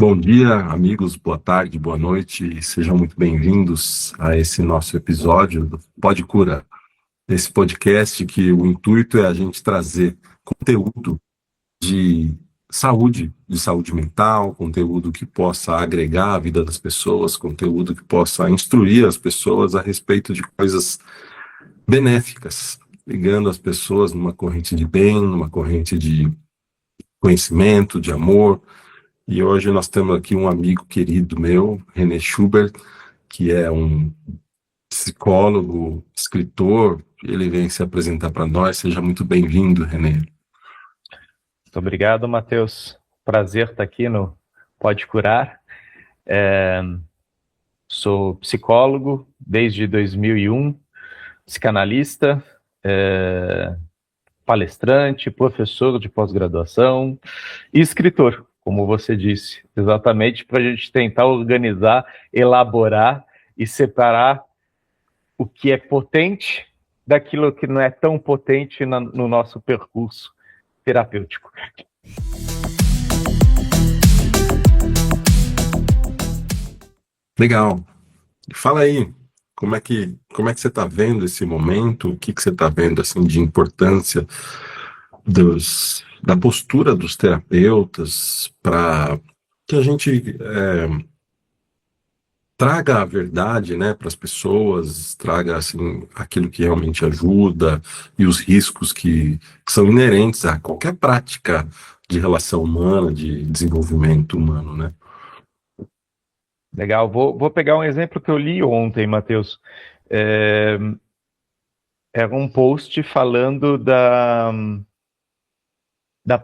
Bom dia, amigos, boa tarde, boa noite, e sejam muito bem-vindos a esse nosso episódio do Pode Cura, esse podcast que o intuito é a gente trazer conteúdo de saúde mental, conteúdo que possa agregar a vida das pessoas, conteúdo que possa instruir as pessoas a respeito de coisas benéficas, ligando as pessoas numa corrente de bem, numa corrente de conhecimento, de amor. E hoje nós temos aqui um amigo querido meu, René Schubert, que é um psicólogo, escritor. Ele vem se apresentar para nós. Seja muito bem-vindo, René. Muito obrigado, Matheus. Prazer estar aqui no Pode Curar. Sou psicólogo desde 2001, psicanalista, palestrante, professor de pós-graduação e escritor, como você disse, exatamente para a gente tentar organizar, elaborar e separar o que é potente daquilo que não é tão potente no nosso percurso terapêutico. Legal. Fala aí, como é que você está vendo esse momento? O que você está vendo assim de importância da postura dos terapeutas para que a gente traga a verdade, né, para as pessoas, traga assim aquilo que realmente ajuda e os riscos que são inerentes a qualquer prática de relação humana, de desenvolvimento humano, né? Legal, vou pegar um exemplo que eu li ontem, Matheus. Era um post falando da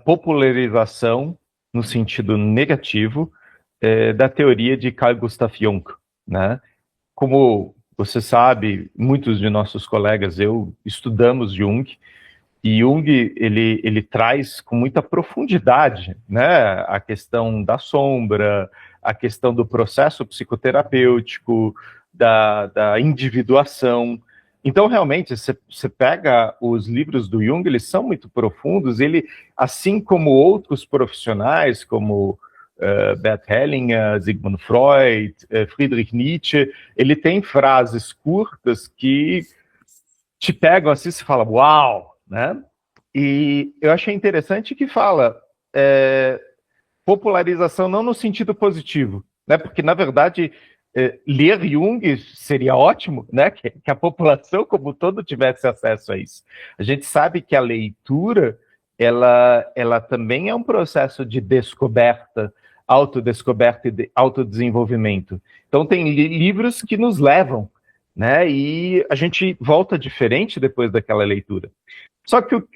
popularização, no sentido negativo, da teoria de Carl Gustav Jung, né? Como você sabe, muitos de nossos colegas, estudamos Jung, e Jung, ele traz com muita profundidade, né, a questão da sombra, a questão do processo psicoterapêutico, da individuação. Então, realmente, você pega os livros do Jung, eles são muito profundos, ele, assim como outros profissionais, como Bert Hellinger, Sigmund Freud, Friedrich Nietzsche, ele tem frases curtas que te pegam assim, você fala, uau, né? E eu achei interessante que fala popularização não no sentido positivo, né? Porque, na verdade, ler Jung seria ótimo, né? Que a população como um todo tivesse acesso a isso. A gente sabe que a leitura, ela também é um processo de descoberta, autodescoberta e autodesenvolvimento. Então, tem livros que nos levam, né? E a gente volta diferente depois daquela leitura. Só que o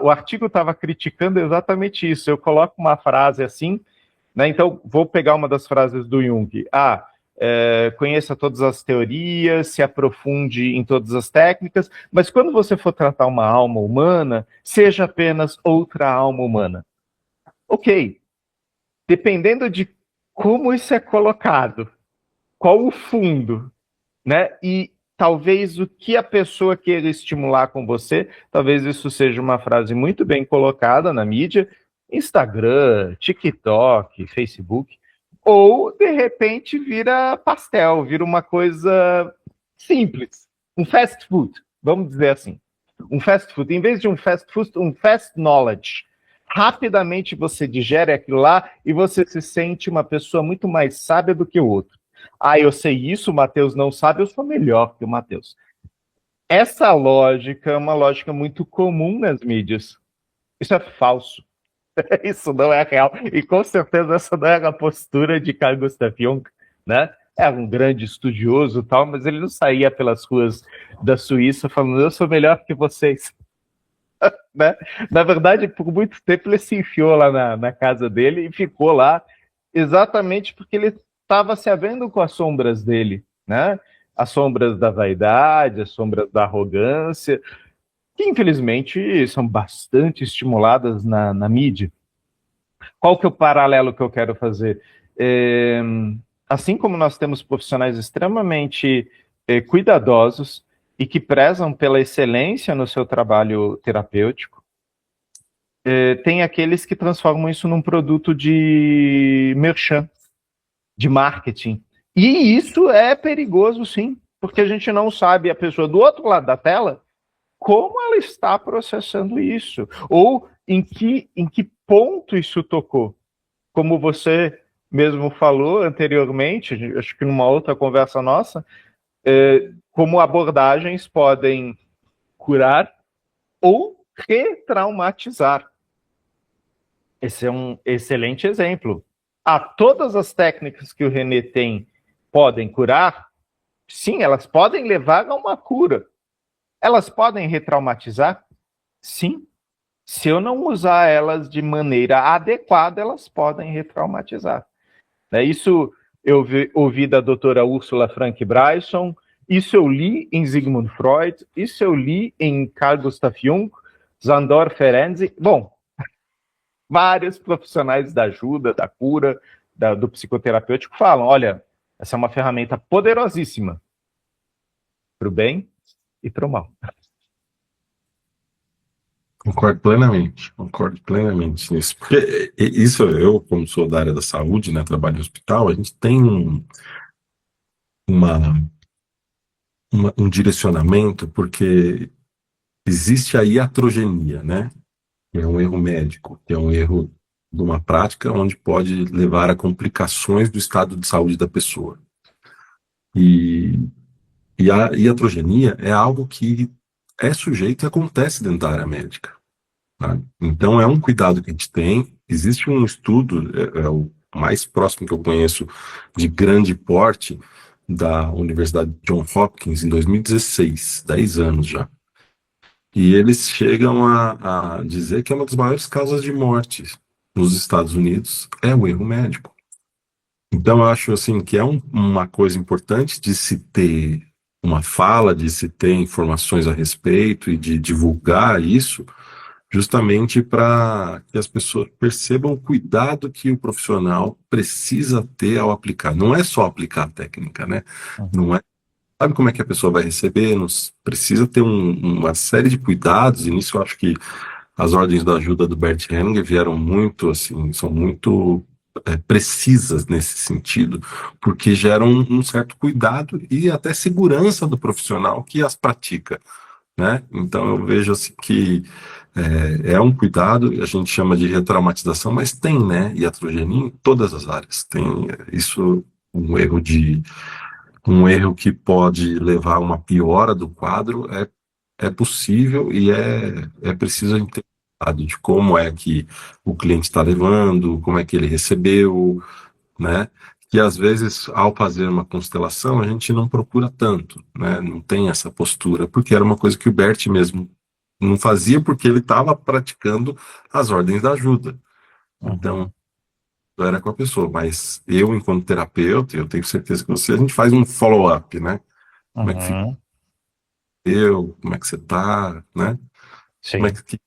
artigo estava criticando exatamente isso. Eu coloco uma frase assim, né? Então, vou pegar uma das frases do Jung. Conheça todas as teorias, se aprofunde em todas as técnicas, mas quando você for tratar uma alma humana, seja apenas outra alma humana. Ok, dependendo de como isso é colocado, qual o fundo, né? E talvez o que a pessoa queira estimular com você, talvez isso seja uma frase muito bem colocada na mídia, Instagram, TikTok, Facebook, ou de repente vira pastel, vira uma coisa simples, um fast food, vamos dizer assim. Um fast food, em vez de um fast food, um fast knowledge. Rapidamente você digere aquilo lá e você se sente uma pessoa muito mais sábia do que o outro. Eu sei isso, o Matheus não sabe, eu sou melhor que o Matheus. Essa lógica é uma lógica muito comum nas mídias. Isso é falso. Isso não é real. E com certeza essa não era a postura de Carl Gustav Jung, né? Era um grande estudioso e tal, mas ele não saía pelas ruas da Suíça falando, eu sou melhor que vocês. Né? Na verdade, por muito tempo ele se enfiou lá na casa dele e ficou lá exatamente porque ele estava se havendo com as sombras dele, né? As sombras da vaidade, as sombras da arrogância, que infelizmente são bastante estimuladas na mídia. Qual que é o paralelo que eu quero fazer? Assim como nós temos profissionais extremamente cuidadosos e que prezam pela excelência no seu trabalho terapêutico, tem aqueles que transformam isso num produto de merchan, de marketing. E isso é perigoso, sim, porque a gente não sabe a pessoa do outro lado da tela como ela está processando isso, ou em que ponto isso tocou. Como você mesmo falou anteriormente, acho que numa outra conversa nossa, como abordagens podem curar ou retraumatizar. Esse é um excelente exemplo. Todas as técnicas que o René tem podem curar? Sim, elas podem levar a uma cura. Elas podem retraumatizar? Sim. Se eu não usar elas de maneira adequada, elas podem retraumatizar. Isso eu ouvi da doutora Ursula Frank Bryson, isso eu li em Sigmund Freud, isso eu li em Carl Gustav Jung, Zandor Ferenczi. Bom, vários profissionais da ajuda, da cura, do psicoterapêutico falam, olha, essa é uma ferramenta poderosíssima para o bem e para o mal. Concordo plenamente nisso. Porque isso, eu, como sou da área da saúde, né, trabalho em hospital, a gente tem uma, um direcionamento, porque existe a iatrogenia, né, que é um erro médico, que é um erro de uma prática onde pode levar a complicações do estado de saúde da pessoa. E, e a iatrogenia é algo que é sujeito e acontece dentro da área médica. Tá? Então, é um cuidado que a gente tem. Existe um estudo, é o mais próximo que eu conheço, de grande porte, da Universidade John Hopkins, em 2016, 10 anos já. E eles chegam a dizer que é uma das maiores causas de morte nos Estados Unidos é o erro médico. Então, eu acho assim que é uma coisa importante de se ter uma fala, de se ter informações a respeito e de divulgar isso, justamente para que as pessoas percebam o cuidado que o profissional precisa ter ao aplicar. Não é só aplicar a técnica, né? Não é, sabe como é que a pessoa vai receber? Precisa ter uma série de cuidados, e nisso eu acho que as ordens da ajuda do Bert Hellinger vieram muito, assim, são muito precisas nesse sentido, porque geram um certo cuidado e até segurança do profissional que as pratica, né? Então eu vejo assim que é um cuidado, a gente chama de retraumatização, mas tem, né, iatrogenia em todas as áreas. Tem isso, um erro que pode levar a uma piora do quadro é possível e é preciso entender de como é que o cliente está levando, como é que ele recebeu, né? Que às vezes, ao fazer uma constelação, a gente não procura tanto, né? Não tem essa postura, porque era uma coisa que o Bert mesmo não fazia, porque ele estava praticando as ordens da ajuda. Então, era com a pessoa. Mas eu, enquanto terapeuta, eu tenho certeza que a gente faz um follow-up, né? Como é que ficou? Como é que você tá, né? Como é Sim. que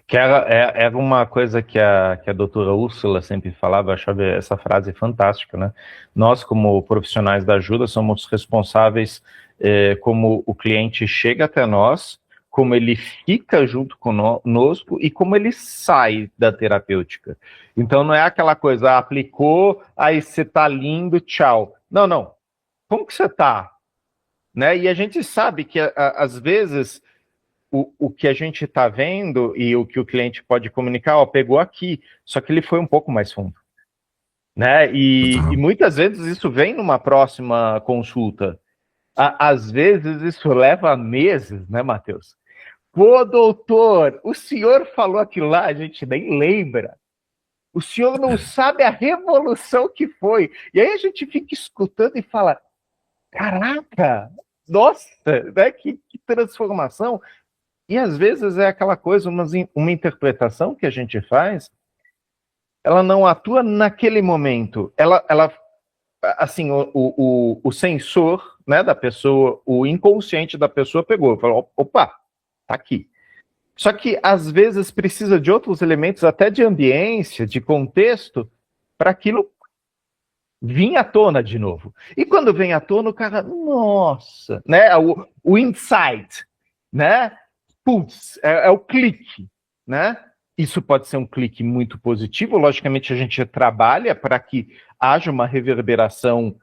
Que era uma coisa que a doutora Úrsula sempre falava, eu achava essa frase fantástica, né? Nós, como profissionais da ajuda, somos responsáveis como o cliente chega até nós, como ele fica junto conosco e como ele sai da terapêutica. Então não é aquela coisa, aplicou, aí você tá lindo, tchau. Não, não. Como que você tá? Né? E a gente sabe que às vezes o que a gente está vendo e o que o cliente pode comunicar, ó, pegou aqui, só que ele foi um pouco mais fundo. Né? E muitas vezes isso vem numa próxima consulta. Às vezes isso leva meses, né, Matheus? Pô, doutor, o senhor falou aquilo lá, a gente nem lembra. O senhor não sabe a revolução que foi. E aí a gente fica escutando e fala: caraca, nossa, né? Que transformação. E às vezes é aquela coisa, uma interpretação que a gente faz, ela não atua naquele momento. Ela assim, o sensor, né, da pessoa, o inconsciente da pessoa pegou, falou, opa, tá aqui. Só que às vezes precisa de outros elementos, até de ambiência, de contexto, para aquilo vir à tona de novo. E quando vem à tona, o cara, nossa, né, o insight, né? Putz, é o clique. né? Isso pode ser um clique muito positivo. Logicamente, a gente trabalha para que haja uma reverberação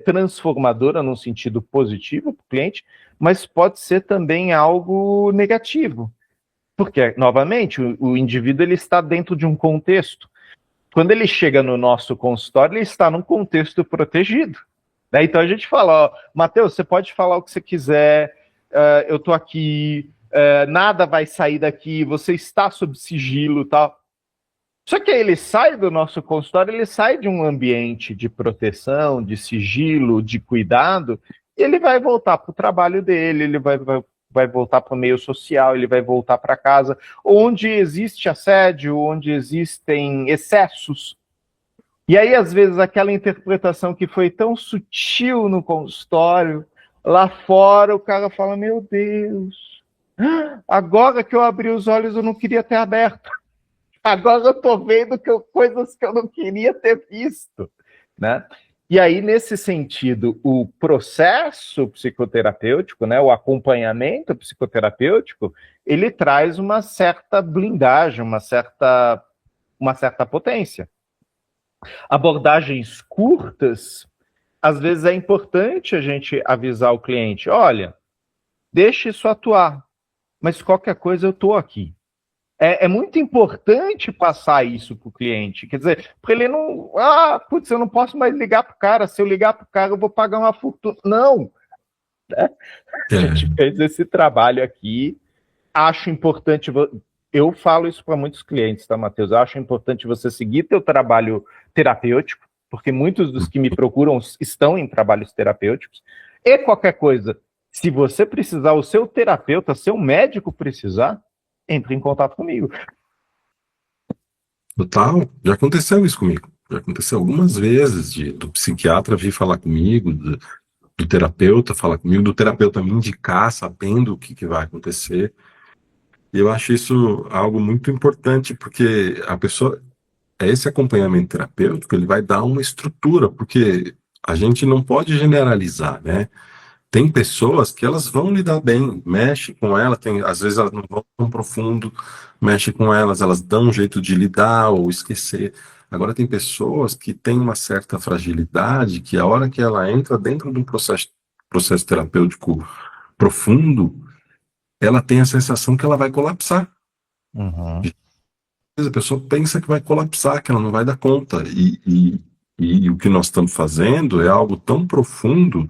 transformadora no sentido positivo para o cliente, mas pode ser também algo negativo, porque, novamente, o indivíduo ele está dentro de um contexto. Quando ele chega no nosso consultório, ele está num contexto protegido. Né? Então a gente fala, ó, Matheus, você pode falar o que você quiser, eu estou aqui, nada vai sair daqui, você está sob sigilo e tal. Só que aí ele sai do nosso consultório, ele sai de um ambiente de proteção, de sigilo, de cuidado, e ele vai voltar para o trabalho dele, ele vai voltar para o meio social, ele vai voltar para casa, onde existe assédio, onde existem excessos. E aí, às vezes, aquela interpretação que foi tão sutil no consultório, lá fora o cara fala, meu Deus, agora que eu abri os olhos eu não queria ter aberto. Agora eu estou vendo coisas que eu não queria ter visto, né? E aí, nesse sentido, o processo psicoterapêutico, né, o acompanhamento psicoterapêutico, ele traz uma certa blindagem, uma certa potência. Abordagens curtas, às vezes é importante a gente avisar o cliente, olha, deixe isso atuar, mas qualquer coisa eu estou aqui. É muito importante passar isso para o cliente. Quer dizer, para ele não. Putz, eu não posso mais ligar para o cara. Se eu ligar para o cara, eu vou pagar uma fortuna. Não! Né? A gente fez esse trabalho aqui. Acho importante. Eu falo isso para muitos clientes, tá, Matheus? Acho importante você seguir teu trabalho terapêutico, porque muitos dos que me procuram estão em trabalhos terapêuticos. E qualquer coisa, se você precisar, o seu terapeuta, seu médico precisar, entre em contato comigo. Total, já aconteceu isso comigo. Já aconteceu algumas vezes do psiquiatra vir falar comigo, do terapeuta falar comigo, do terapeuta me indicar, sabendo o que vai acontecer. E eu acho isso algo muito importante, porque a pessoa, esse acompanhamento terapêutico, ele vai dar uma estrutura, porque a gente não pode generalizar, né? Tem pessoas que elas vão lidar bem, mexe com ela, às vezes elas não vão tão profundo, mexe com elas dão um jeito de lidar ou esquecer. Agora tem pessoas que têm uma certa fragilidade, que a hora que ela entra dentro de um processo terapêutico profundo, ela tem a sensação que ela vai colapsar. Uhum. A pessoa pensa que vai colapsar, que ela não vai dar conta. E o que nós estamos fazendo é algo tão profundo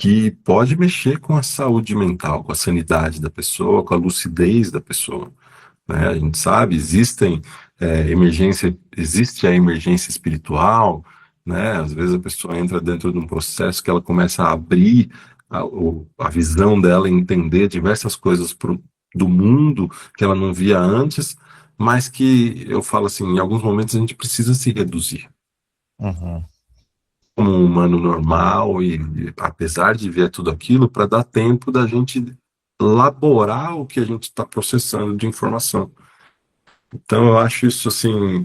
que pode mexer com a saúde mental, com a sanidade da pessoa, com a lucidez da pessoa. Né? A gente sabe, existe a emergência espiritual, né? Às vezes a pessoa entra dentro de um processo que ela começa a abrir a visão dela, entender diversas coisas do mundo que ela não via antes, mas que eu falo assim, em alguns momentos a gente precisa se reduzir. Uhum. Como um humano normal e apesar de ver tudo aquilo, para dar tempo da gente elaborar o que a gente está processando de informação. Então eu acho isso assim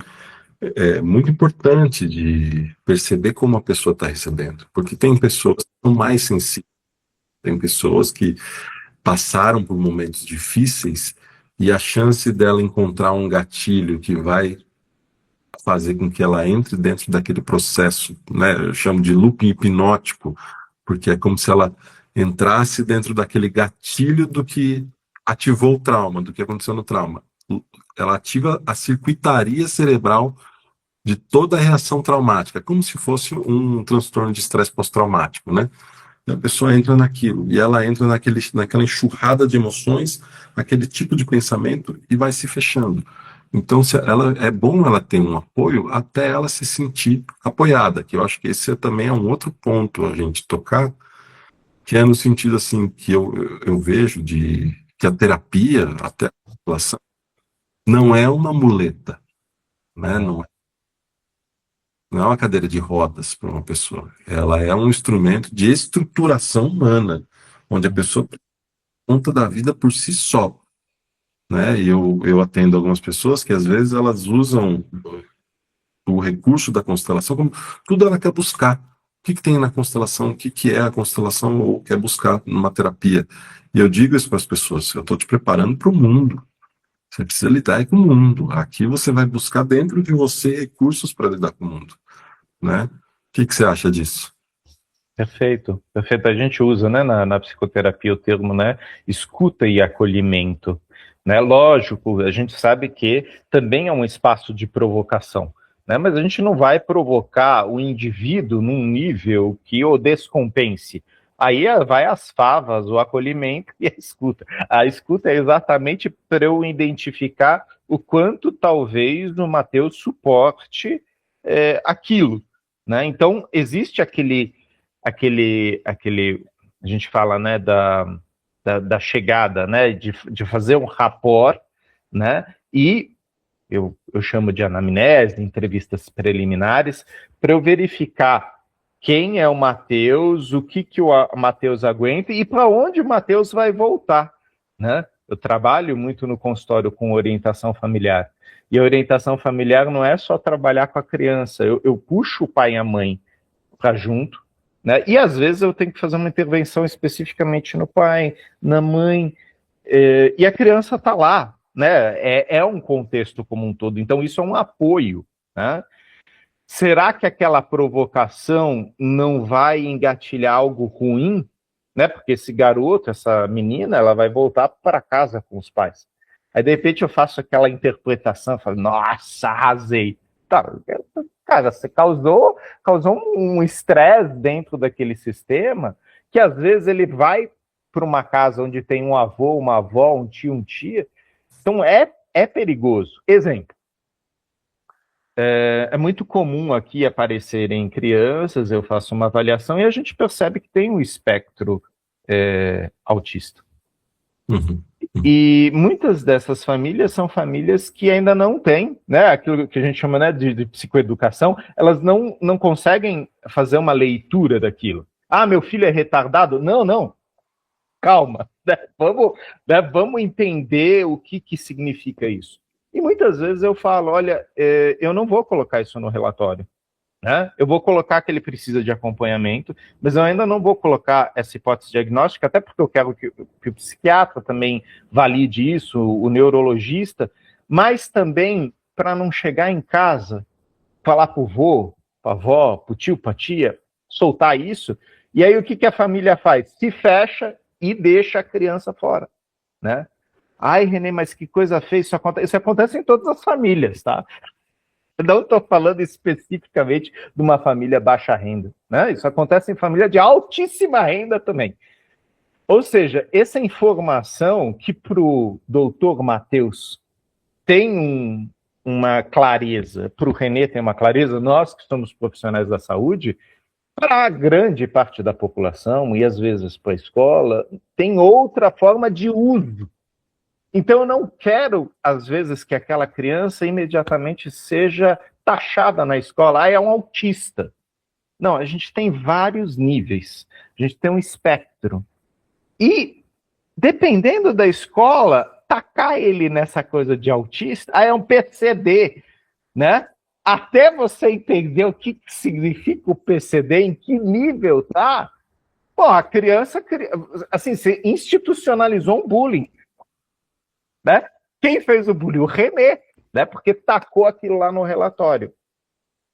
muito importante de perceber como a pessoa está recebendo, porque tem pessoas que são mais sensíveis, tem pessoas que passaram por momentos difíceis e a chance dela encontrar um gatilho que vai fazer com que ela entre dentro daquele processo, né? Eu chamo de loop hipnótico, porque é como se ela entrasse dentro daquele gatilho do que ativou o trauma, do que aconteceu no trauma. Ela ativa a circuitaria cerebral de toda a reação traumática, como se fosse um transtorno de estresse pós-traumático, né? E a pessoa entra naquilo, e ela entra naquela enxurrada de emoções, aquele tipo de pensamento, e vai se fechando. Então, é bom ela ter um apoio até ela se sentir apoiada, que eu acho que esse também é um outro ponto a gente tocar, que é no sentido assim, que eu vejo que a terapia, até a população, não é uma muleta, né? Não é uma cadeira de rodas para uma pessoa. Ela é um instrumento de estruturação humana, onde a pessoa conta da vida por si só. Né? E eu atendo algumas pessoas que às vezes elas usam o recurso da constelação como tudo ela quer buscar. O que tem na constelação? O que é a constelação ou quer buscar numa terapia? E eu digo isso para as pessoas, eu estou te preparando para o mundo. Você precisa lidar com o mundo. Aqui você vai buscar dentro de você recursos para lidar com o mundo, né? O que você acha disso? Perfeito, perfeito. A gente usa, né, na psicoterapia o termo, né, escuta e acolhimento, né? Lógico, a gente sabe que também é um espaço de provocação, né? Mas a gente não vai provocar o indivíduo num nível que o descompense. Aí vai as favas, o acolhimento e a escuta. A escuta é exatamente para eu identificar o quanto talvez o Mateus suporte aquilo, né? Então existe aquele, a gente fala, né, da chegada, né, de fazer um rapport, né, e eu chamo de anamnese, entrevistas preliminares, para eu verificar quem é o Mateus, o que o Mateus aguenta e para onde o Mateus vai voltar, né? Eu trabalho muito no consultório com orientação familiar, e a orientação familiar não é só trabalhar com a criança, eu puxo o pai e a mãe para junto, né? E às vezes eu tenho que fazer uma intervenção especificamente no pai, na mãe, e a criança está lá, né? É um contexto como um todo, então isso é um apoio, né? Será que aquela provocação não vai engatilhar algo ruim, né? Porque esse garoto, essa menina, ela vai voltar para casa com os pais. Aí de repente eu faço aquela interpretação, falo, nossa, arrasei. Tá, cara, você causou um estresse dentro daquele sistema que às vezes ele vai para uma casa onde tem um avô, uma avó, um tio, um tia. Então é perigoso. Exemplo, é muito comum aqui aparecerem crianças, eu faço uma avaliação e a gente percebe que tem um espectro autista. Uhum. E muitas dessas famílias são famílias que ainda não têm, né, aquilo que a gente chama, né, de psicoeducação, elas não conseguem fazer uma leitura daquilo. Ah, meu filho é retardado? Não, calma, né? Vamos entender o que significa isso. E muitas vezes eu falo, olha, eu não vou colocar isso no relatório, né? Eu vou colocar que ele precisa de acompanhamento, mas eu ainda não vou colocar essa hipótese diagnóstica, até porque eu quero que o psiquiatra também valide isso, o neurologista, mas também para não chegar em casa, falar para o vô, para a avó, para o tio, para a tia, soltar isso, e aí o que a família faz? Se fecha e deixa a criança fora, né? Ai, Renê, mas que coisa feia, isso acontece em todas as famílias, tá? Não estou falando especificamente de uma família baixa renda, né? Isso acontece em família de altíssima renda também. Ou seja, essa informação que para o doutor Mateus tem uma clareza, para o Renê tem uma clareza, nós que somos profissionais da saúde, para a grande parte da população, e às vezes para a escola, tem outra forma de uso. Então, eu não quero, às vezes, que aquela criança imediatamente seja taxada na escola. Ah, é um autista. Não, a gente tem vários níveis. A gente tem um espectro. E, dependendo da escola, tacar ele nessa coisa de autista, é um PCD, né? Até você entender o que significa o PCD, em que nível tá, pô, a criança, assim, você institucionalizou um bullying. Né? Quem fez o bullying? O René, né? Porque tacou aquilo lá no relatório.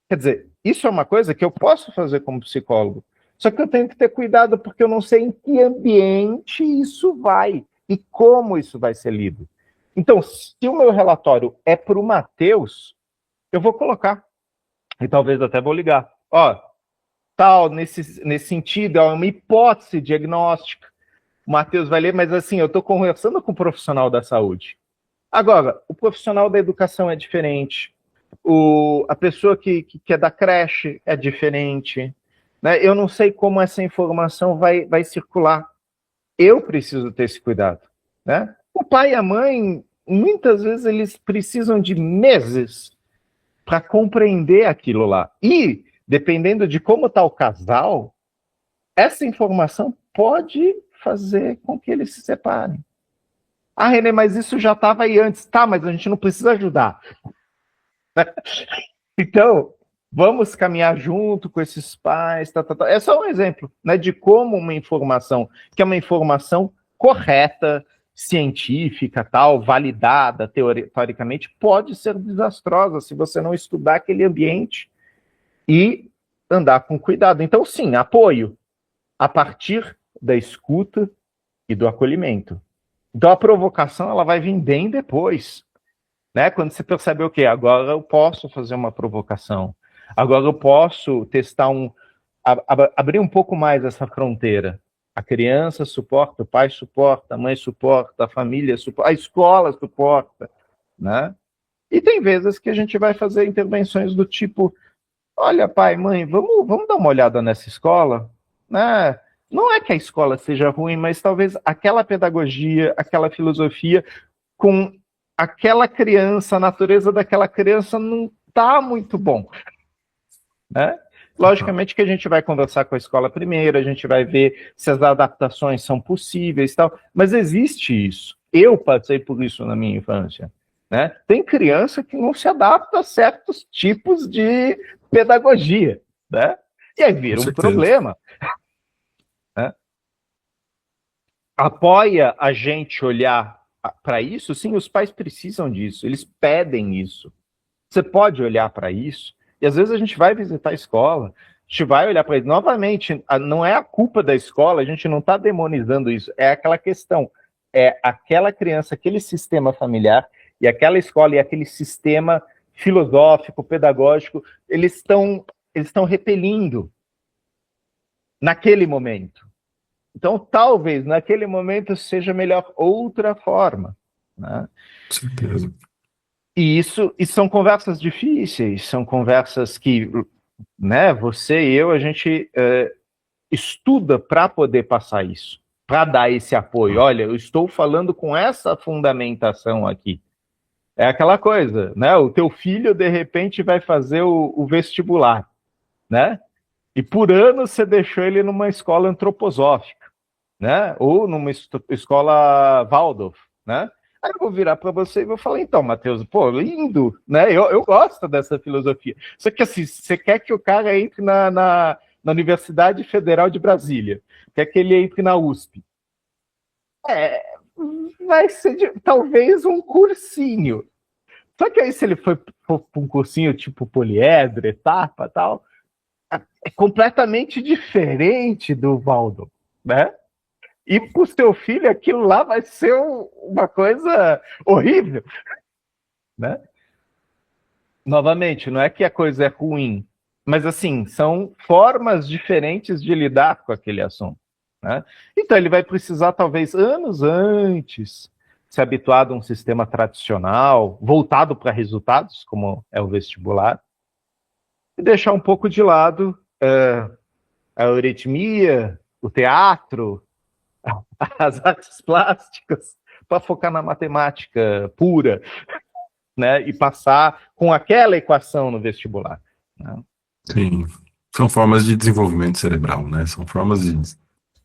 Quer dizer, isso é uma coisa que eu posso fazer como psicólogo, só que eu tenho que ter cuidado porque eu não sei em que ambiente isso vai e como isso vai ser lido. Então, se o meu relatório é para o Mateus, eu vou colocar, e talvez até vou ligar. Ó, tal, nesse sentido, é uma hipótese diagnóstica. O Mateus vai ler, mas assim, eu estou conversando com o profissional da saúde. Agora, o profissional da educação é diferente, a pessoa que é da creche é diferente, né? Eu não sei como essa informação vai circular. Eu preciso ter esse cuidado, né? O pai e a mãe, muitas vezes, eles precisam de meses para compreender aquilo lá. E, dependendo de como está o casal, essa informação pode fazer com que eles se separem. Ah, Renê, mas isso já estava aí antes. Tá, mas a gente não precisa ajudar. Então, vamos caminhar junto com esses pais. É só um exemplo, né, de como uma informação, que é uma informação correta, científica, tal, validada teoricamente, pode ser desastrosa se você não estudar aquele ambiente e andar com cuidado. Então, sim, apoio a partir da escuta e do acolhimento. Então, a provocação ela vai vir bem depois, né? Quando você percebe o quê? Agora eu posso fazer uma provocação. Agora eu posso testar abrir um pouco mais essa fronteira. A criança suporta, o pai suporta, a mãe suporta, a família suporta, a escola suporta, né? E tem vezes que a gente vai fazer intervenções do tipo: olha, pai, mãe, vamos dar uma olhada nessa escola, né? Não é que a escola seja ruim, mas talvez aquela pedagogia, aquela filosofia com aquela criança, a natureza daquela criança não está muito bom, né? Logicamente que a gente vai conversar com a escola primeiro, a gente vai ver se as adaptações são possíveis e tal, mas existe isso. Eu passei por isso na minha infância, né? Tem criança que não se adapta a certos tipos de pedagogia, né? E aí vira um problema, né? Apoia a gente olhar para isso? Sim, os pais precisam disso, eles pedem isso. Você pode olhar para isso, e às vezes a gente vai visitar a escola, a gente vai olhar para ele. Novamente, não é a culpa da escola, a gente não está demonizando isso, é aquela questão, é aquela criança, aquele sistema familiar, e aquela escola e aquele sistema filosófico, pedagógico, eles estão repelindo naquele momento. Então, talvez naquele momento seja melhor outra forma, né? Com certeza. E são conversas difíceis, são conversas que, né, você e eu, a gente estuda para poder passar isso, para dar esse apoio. Olha, eu estou falando com essa fundamentação aqui. É aquela coisa, né? O teu filho, de repente, vai fazer o vestibular, né? E por anos você deixou ele numa escola antroposófica, né? Ou numa escola Waldorf, né? Aí eu vou virar para você e vou falar: então, Matheus, pô, lindo, né? Eu gosto dessa filosofia. Só que assim, você quer que o cara entre na Universidade Federal de Brasília, quer que ele entre na USP. Vai ser talvez um cursinho. Só que aí, se ele for para um cursinho tipo poliedro, etapa e tal, é completamente diferente do Waldorf, né? E para o seu filho, aquilo lá vai ser uma coisa horrível, né? Novamente, não é que a coisa é ruim, mas assim, são formas diferentes de lidar com aquele assunto, né? Então ele vai precisar, talvez, anos antes, se habituar a um sistema tradicional, voltado para resultados, como é o vestibular, e deixar um pouco de lado a euritmia, o teatro, as artes plásticas, para focar na matemática pura, né? E passar com aquela equação no vestibular, né? Sim. São formas de desenvolvimento cerebral, né? São formas de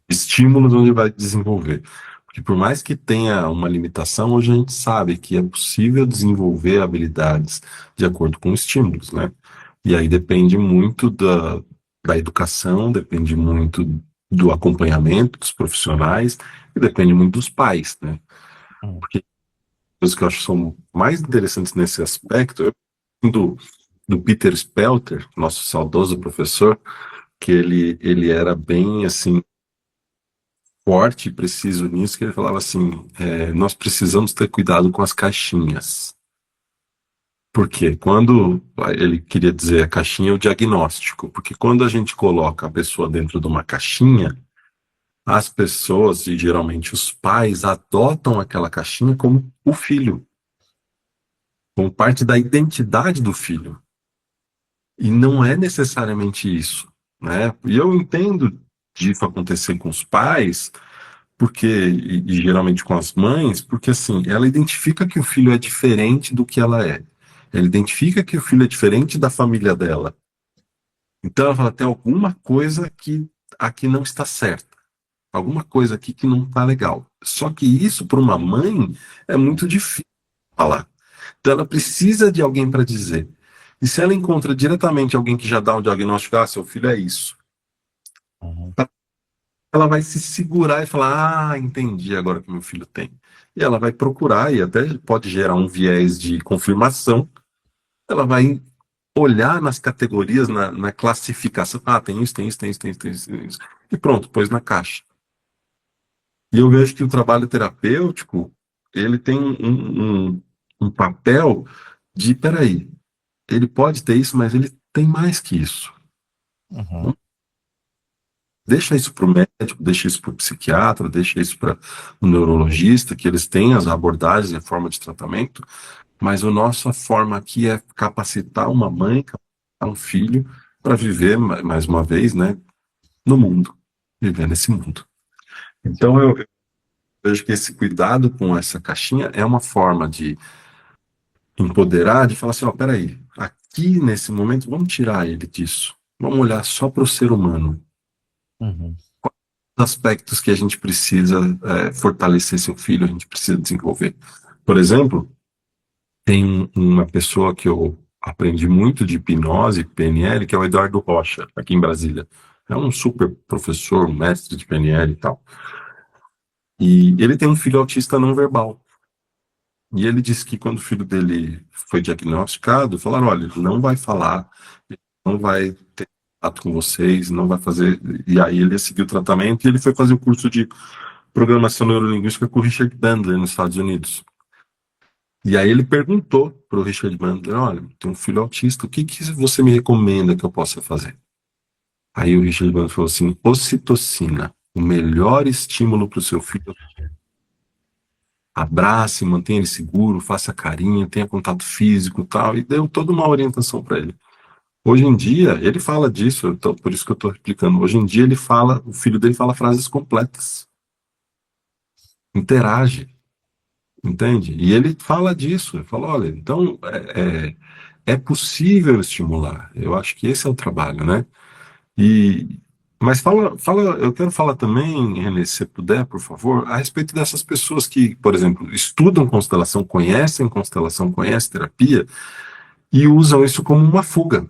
estímulos onde vai desenvolver. Porque por mais que tenha uma limitação, hoje a gente sabe que é possível desenvolver habilidades de acordo com estímulos, né? E aí depende muito da educação, depende muito do acompanhamento dos profissionais e depende muito dos pais, né? Porque coisas que eu acho que são mais interessantes nesse aspecto do Peter Spelter, nosso saudoso professor, que ele era bem assim forte e preciso nisso, que ele falava assim: nós precisamos ter cuidado com as caixinhas. Porque quando ele queria dizer a caixinha é o diagnóstico, porque quando a gente coloca a pessoa dentro de uma caixinha, as pessoas, e geralmente os pais, adotam aquela caixinha como o filho, como parte da identidade do filho. E não é necessariamente isso, né? E eu entendo disso acontecer com os pais, porque e geralmente com as mães, porque assim, ela identifica que o filho é diferente do que ela é. Ela identifica que o filho é diferente da família dela. Então ela fala: tem alguma coisa que aqui não está certa. Alguma coisa aqui que não está legal. Só que isso para uma mãe é muito difícil falar. Então ela precisa de alguém para dizer. E se ela encontra diretamente alguém que já dá o diagnóstico: ah, seu filho é isso, Uhum. ela vai se segurar e falar, entendi agora que meu filho tem. E ela vai procurar, e até pode gerar um viés de confirmação, ela vai olhar nas categorias, na classificação, tem isso, tem isso, tem isso, tem isso, tem isso, tem isso. E pronto, pôs na caixa. E eu vejo que o trabalho terapêutico, ele tem um papel de, peraí, ele pode ter isso, mas ele tem mais que isso. Uhum. Deixa isso para o médico, deixa isso para o psiquiatra, deixa isso para o neurologista, que eles têm as abordagens em forma de tratamento, mas a nossa forma aqui é capacitar uma mãe, capacitar um filho para viver, mais uma vez, né, no mundo, viver nesse mundo. Então eu vejo que esse cuidado com essa caixinha é uma forma de empoderar, de falar assim, ó, peraí, aqui nesse momento, vamos tirar ele disso. Vamos olhar só para o ser humano. Uhum. Aspectos que a gente precisa fortalecer seu filho, a gente precisa desenvolver. Por exemplo, tem uma pessoa que eu aprendi muito de hipnose, PNL, que é o Eduardo Rocha, aqui em Brasília. É um super professor, mestre de PNL e tal. E ele tem um filho autista não verbal. E ele disse que quando o filho dele foi diagnosticado, falaram, olha, ele não vai falar, não vai ter contato com vocês, não vai fazer... E aí ele seguiu o tratamento e ele foi fazer o curso de programação neurolinguística com o Richard Bandler nos Estados Unidos. E aí ele perguntou para o Richard Bandler, olha, tem um filho autista, o que você me recomenda que eu possa fazer? Aí o Richard Bandler falou assim, ocitocina, o melhor estímulo para o seu filho. Abrace, mantenha ele seguro, faça carinho, tenha contato físico e tal, e deu toda uma orientação para ele. Hoje em dia, ele fala disso, então, por isso que eu estou explicando. Hoje em dia ele fala, o filho dele fala frases completas, interage, entende? E ele fala disso, ele fala, olha, então é possível estimular. Eu acho que esse é o trabalho, né? E, mas eu quero falar também, René, se você puder, por favor, a respeito dessas pessoas que, por exemplo, estudam constelação, conhecem terapia e usam isso como uma fuga,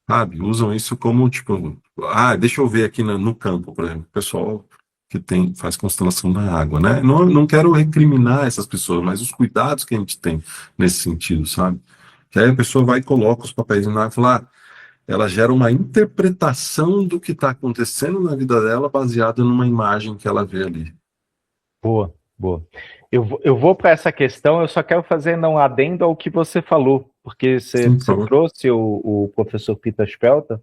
sabe? Usam isso como, tipo, deixa eu ver aqui no campo, por exemplo, o pessoal que faz constelação na água, né? Não quero recriminar essas pessoas, mas os cuidados que a gente tem nesse sentido, sabe? Que aí a pessoa vai e coloca os papéis na água e fala, ela gera uma interpretação do que está acontecendo na vida dela baseada numa imagem que ela vê ali. Boa, boa. Eu vou para essa questão, eu só quero fazer um adendo ao que você falou, porque Sim, por você favor. trouxe o professor Peter Spelter,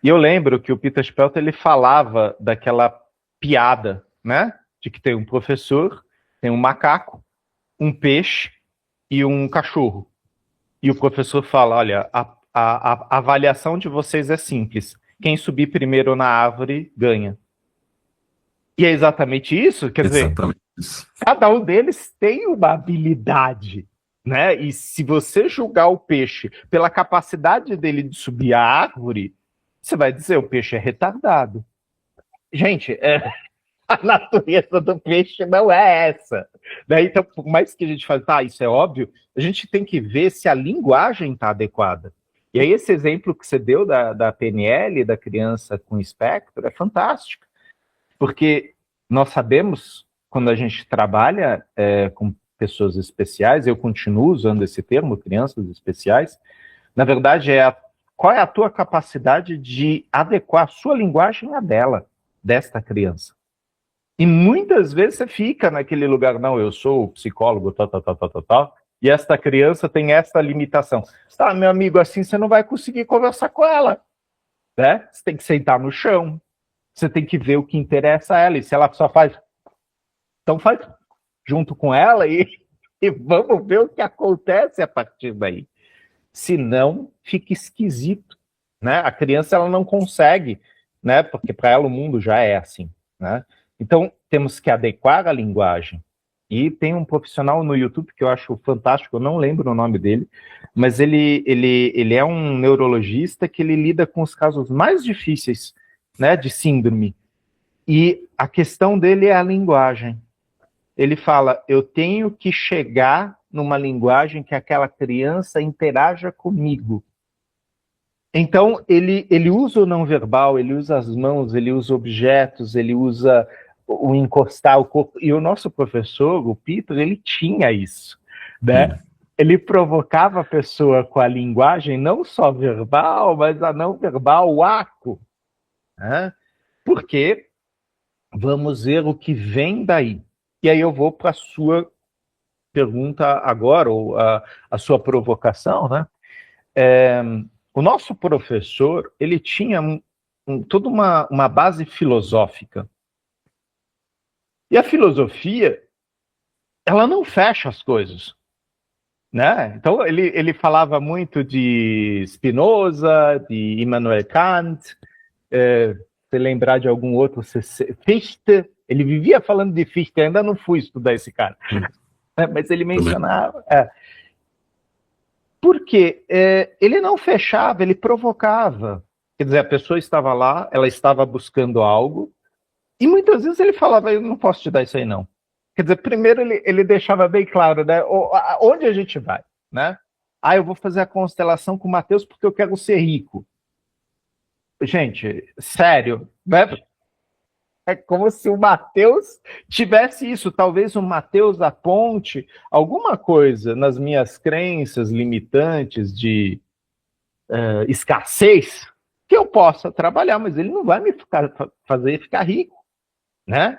e eu lembro que o Peter Spelter ele falava daquela piada, né? De que tem um professor, tem um macaco, um peixe e um cachorro. E o professor fala, olha, a avaliação de vocês é simples. Quem subir primeiro na árvore ganha. E é exatamente isso, quer dizer, Exatamente isso. cada um deles tem uma habilidade, né? E se você julgar o peixe pela capacidade dele de subir a árvore, você vai dizer o peixe é retardado. Gente, a natureza do peixe não é essa. Né? Então, por mais que a gente fale, isso é óbvio, a gente tem que ver se a linguagem está adequada. E aí esse exemplo que você deu da PNL, da criança com espectro, é fantástico. Porque nós sabemos, quando a gente trabalha com pessoas especiais, eu continuo usando esse termo, crianças especiais, na verdade qual é a tua capacidade de adequar a sua linguagem à dela, desta criança. E muitas vezes você fica naquele lugar, não, eu sou psicólogo, e esta criança tem essa limitação. Tá, meu amigo, assim você não vai conseguir conversar com ela, né? Você tem que sentar no chão, você tem que ver o que interessa a ela, e se ela só faz, então faz junto com ela e vamos ver o que acontece a partir daí. Se não, fica esquisito, né? A criança ela não consegue, né? Porque para ela o mundo já é assim, né? Então temos que adequar a linguagem. E tem um profissional no YouTube que eu acho fantástico, eu não lembro o nome dele, mas ele é um neurologista que ele lida com os casos mais difíceis, né, de síndrome. E a questão dele é a linguagem. Ele fala, eu tenho que chegar numa linguagem que aquela criança interaja comigo. Então, ele usa o não verbal, ele usa as mãos, ele usa objetos, ele usa o encostar o corpo. E o nosso professor, o Peter, ele tinha isso, né? Ele provocava a pessoa com a linguagem não só verbal, mas a não verbal, o ato, né? Porque vamos ver o que vem daí. E aí eu vou para a sua pergunta agora, ou a sua provocação, né? O nosso professor, ele tinha toda uma base filosófica. E a filosofia, ela não fecha as coisas, né? Então, ele falava muito de Spinoza, de Immanuel Kant, se lembrar de algum outro, Fichte, ele vivia falando de Fichte, ainda não fui estudar esse cara, mas ele mencionava... Porque ele não fechava, ele provocava. Quer dizer, a pessoa estava lá, ela estava buscando algo, e muitas vezes ele falava, eu não posso te dar isso aí, não. Quer dizer, primeiro ele deixava bem claro, né, onde a gente vai, né? Eu vou fazer a constelação com o Mateus porque eu quero ser rico. Gente, sério, né? É como se o Mateus tivesse isso. Talvez o Mateus aponte alguma coisa nas minhas crenças limitantes de escassez que eu possa trabalhar, mas ele não vai me fazer ficar rico, né?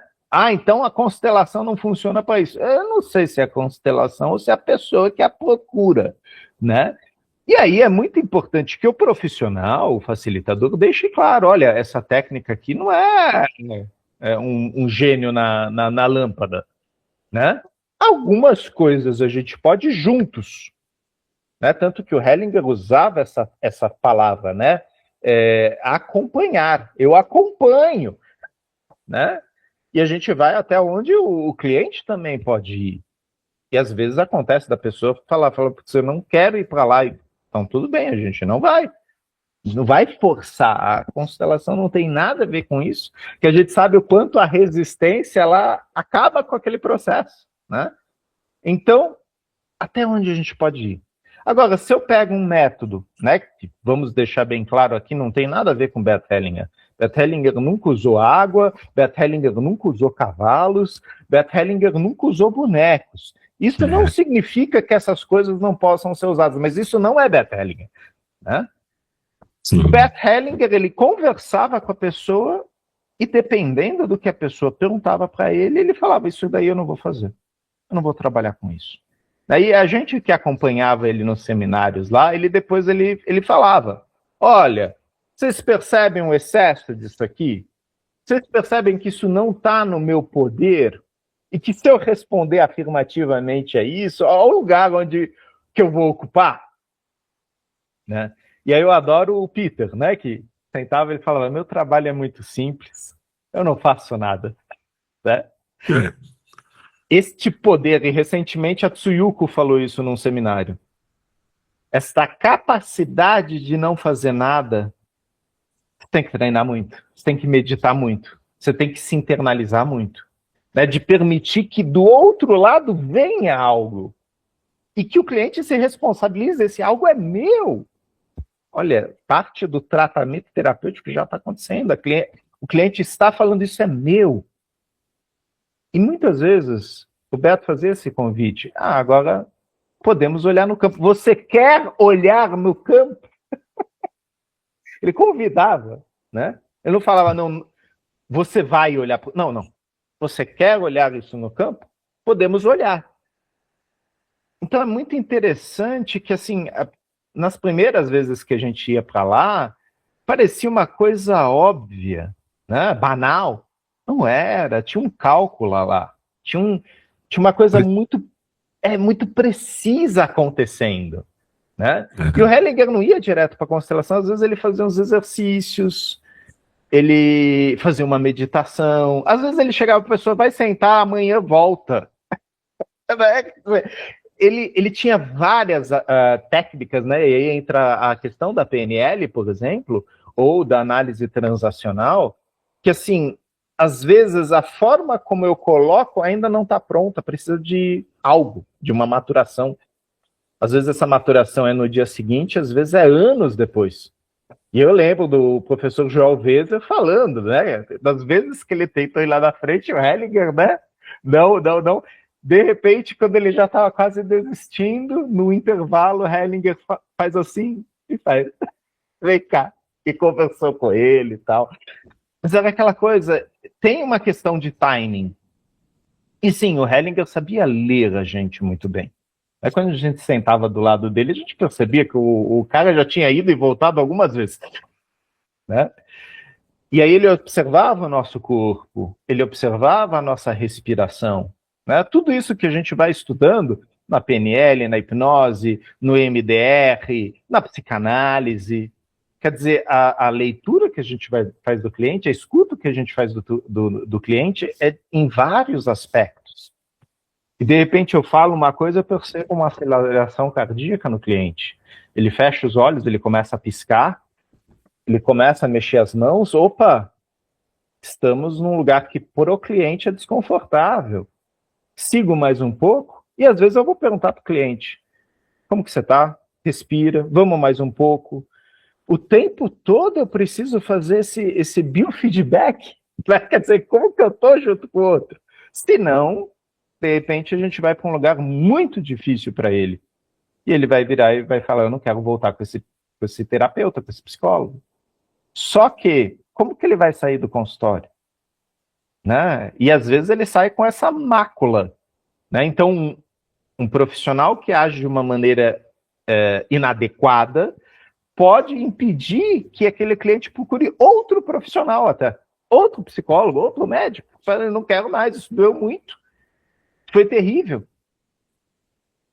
Então a constelação não funciona para isso. Eu não sei se é a constelação ou se é a pessoa que a procura, né? E aí é muito importante que o profissional, o facilitador, deixe claro, olha, essa técnica aqui não é um gênio na lâmpada, né? Algumas coisas a gente pode juntos, né? Tanto que o Hellinger usava essa palavra, né? Acompanhar, eu acompanho, né? E a gente vai até onde o cliente também pode ir. E às vezes acontece da pessoa falar, você não quer ir para lá, então tudo bem, a gente não vai. Não vai forçar. A constelação não tem nada a ver com isso, que a gente sabe o quanto a resistência ela acaba com aquele processo, né? Então, até onde a gente pode ir? Agora, se eu pego um método, né, que vamos deixar bem claro aqui, não tem nada a ver com Bert Hellinger. Bert Hellinger nunca usou água, Bert Hellinger nunca usou cavalos, Bert Hellinger nunca usou bonecos. Isso não significa que essas coisas não possam ser usadas, mas isso não é Bert Hellinger, né? Sim. O Bert Hellinger, ele conversava com a pessoa e dependendo do que a pessoa perguntava para ele, ele falava, isso daí eu não vou fazer, eu não vou trabalhar com isso. Daí a gente que acompanhava ele nos seminários lá, depois ele falava, olha, vocês percebem o excesso disso aqui? Vocês percebem que isso não está no meu poder? E que se eu responder afirmativamente a isso, ao lugar que eu vou ocupar, né? E aí eu adoro o Peter, né, que sentava e falava, meu trabalho é muito simples, eu não faço nada, né? Este poder, e recentemente a Tsuyuko falou isso num seminário, esta capacidade de não fazer nada, você tem que treinar muito, você tem que meditar muito, você tem que se internalizar muito, né, de permitir que do outro lado venha algo, e que o cliente se responsabilize, esse algo é meu. Olha, parte do tratamento terapêutico já está acontecendo. O cliente está falando, isso é meu. E muitas vezes o Beto fazia esse convite. Agora podemos olhar no campo. Você quer olhar no campo? Ele convidava, né? Ele não falava, não, você vai olhar. Não, não. Você quer olhar isso no campo? Podemos olhar. Então é muito interessante que, assim, nas primeiras vezes que a gente ia para lá, parecia uma coisa óbvia, né? Banal. Não era, tinha um cálculo lá. Tinha uma coisa muito precisa acontecendo, né? E o Hellinger não ia direto para a constelação, às vezes ele fazia uns exercícios, ele fazia uma meditação, às vezes ele chegava para a pessoa, vai sentar, amanhã volta. Ele tinha várias técnicas, né? E aí entra a questão da PNL, por exemplo, ou da análise transacional, que, assim, às vezes a forma como eu coloco ainda não está pronta, precisa de algo, de uma maturação. Às vezes essa maturação é no dia seguinte, às vezes é anos depois, E eu lembro do professor João Weser falando, né? Das vezes que ele tentou ir lá na frente, o Hellinger, né? Não, não, não. De repente, quando ele já estava quase desistindo, no intervalo, o Hellinger faz assim e faz, vem cá, e conversou com ele e tal. Mas era aquela coisa, tem uma questão de timing. E sim, o Hellinger sabia ler a gente muito bem. Aí quando a gente sentava do lado dele, a gente percebia que o cara já tinha ido e voltado algumas vezes, né? E aí ele observava o nosso corpo, ele observava a nossa respiração, né? Tudo isso que a gente vai estudando na PNL, na hipnose, no MDR, na psicanálise. Quer dizer, a leitura que a gente faz do cliente, a escuta que a gente faz do cliente é em vários aspectos. E de repente eu falo uma coisa, eu percebo uma aceleração cardíaca no cliente. Ele fecha os olhos, ele começa a piscar, ele começa a mexer as mãos, opa, estamos num lugar que para o cliente é desconfortável. Sigo mais um pouco e às vezes eu vou perguntar para o cliente, como que você está? Respira, vamos mais um pouco. O tempo todo eu preciso fazer esse biofeedback, né? Quer dizer, como que eu estou junto com o outro? Se não, de repente a gente vai para um lugar muito difícil para ele. E ele vai virar e vai falar, eu não quero voltar com esse terapeuta, com esse psicólogo. Só que, como que ele vai sair do consultório? Né? E às vezes ele sai com essa mácula. Né? Então, um profissional que age de uma maneira inadequada pode impedir que aquele cliente procure outro profissional até, outro psicólogo, outro médico. Eu não quero mais, isso doeu muito, foi terrível.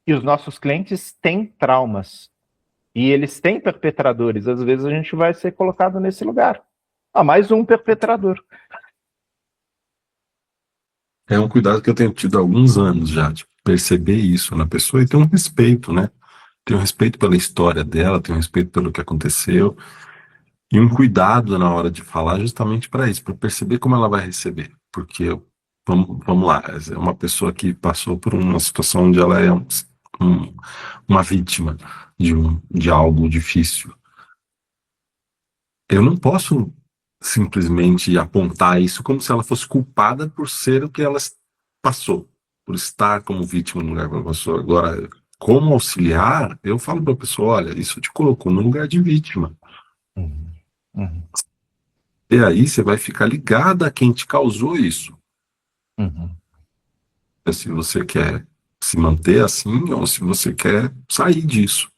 E os nossos clientes têm traumas. E eles têm perpetradores. Às vezes a gente vai ser colocado nesse lugar. Mais um perpetrador. É um cuidado que eu tenho tido há alguns anos já, de perceber isso na pessoa e ter um respeito, né? Ter um respeito pela história dela, ter um respeito pelo que aconteceu e um cuidado na hora de falar justamente para isso, para perceber como ela vai receber. Porque, vamos lá, é uma pessoa que passou por uma situação onde ela é uma vítima de algo difícil. Eu não posso simplesmente apontar isso como se ela fosse culpada por ser o que ela passou, por estar como vítima no lugar da pessoa. Agora, como auxiliar, eu falo para a pessoa, olha, isso te colocou no lugar de vítima. Uhum. Uhum. E aí você vai ficar ligada a quem te causou isso. Uhum. Se você quer se manter assim ou se você quer sair disso.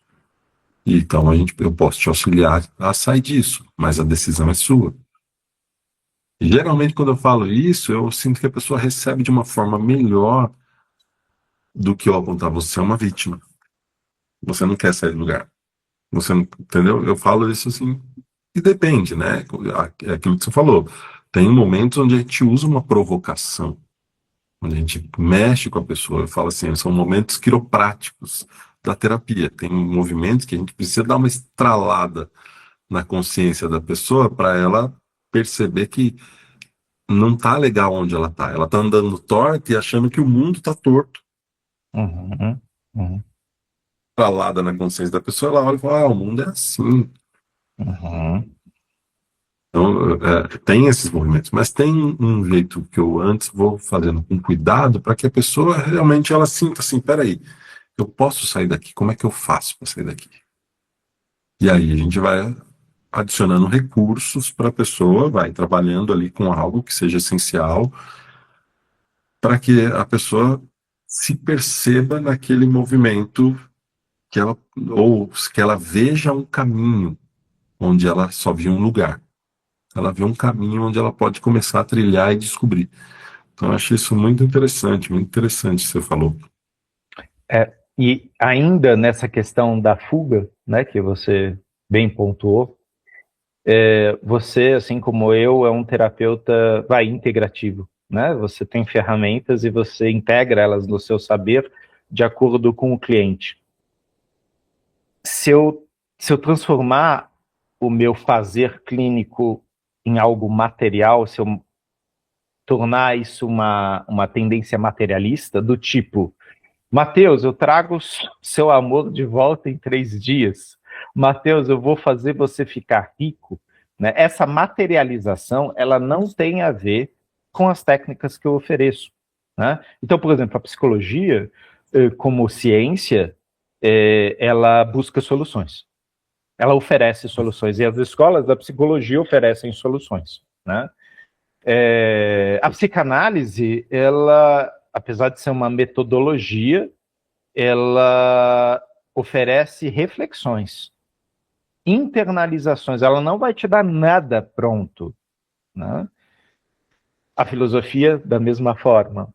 Então eu posso te auxiliar a sair disso, mas a decisão é sua. E, geralmente, quando eu falo isso, eu sinto que a pessoa recebe de uma forma melhor do que eu apontar. Você é uma vítima. Você não quer sair do lugar. Você não, entendeu? Eu falo isso assim, e depende, né? É aquilo que você falou. Tem momentos onde a gente usa uma provocação, onde a gente mexe com a pessoa. Eu falo assim, são momentos quiropráticos da terapia. Tem movimentos que a gente precisa dar uma estralada na consciência da pessoa para ela perceber que não tá legal onde ela tá. Ela tá andando torta e achando que o mundo tá torto. Uhum. Uhum. Estralada na consciência da pessoa, ela olha e fala, o mundo é assim. Uhum. Então, tem esses movimentos, mas tem um jeito que eu antes vou fazendo com cuidado para que a pessoa realmente ela sinta assim, peraí, eu posso sair daqui, como é que eu faço para sair daqui? E aí a gente vai adicionando recursos para a pessoa, vai trabalhando ali com algo que seja essencial para que a pessoa se perceba naquele movimento que ela, ou que ela veja um caminho onde ela só viu um lugar. Ela vê um caminho onde ela pode começar a trilhar e descobrir. Então, eu achei isso muito interessante que você falou. E ainda nessa questão da fuga, né, que você bem pontuou, você, assim como eu, é um terapeuta, integrativo, né? Você tem ferramentas e você integra elas no seu saber de acordo com o cliente. Se eu transformar o meu fazer clínico em algo material, se eu tornar isso uma tendência materialista, do tipo, Mateus, eu trago seu amor de volta em 3 dias. Mateus, eu vou fazer você ficar rico, né? Essa materialização, ela não tem a ver com as técnicas que eu ofereço, né? Então, por exemplo, a psicologia, como ciência, ela busca soluções. Ela oferece soluções, e as escolas da psicologia oferecem soluções, né? A psicanálise, ela, apesar de ser uma metodologia, ela oferece reflexões, internalizações, ela não vai te dar nada pronto, né? A filosofia, da mesma forma.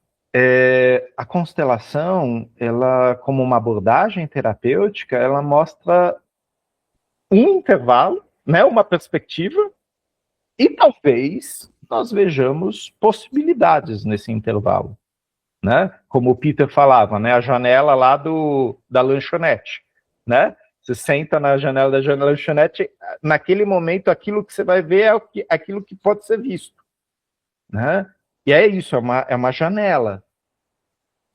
A constelação, ela, como uma abordagem terapêutica, ela mostra um intervalo, né, uma perspectiva, e talvez nós vejamos possibilidades nesse intervalo, né? Como o Peter falava, né? A janela lá da lanchonete, né? Você senta na janela da lanchonete, naquele momento aquilo que você vai ver é aquilo que pode ser visto, né? E é isso, é uma janela.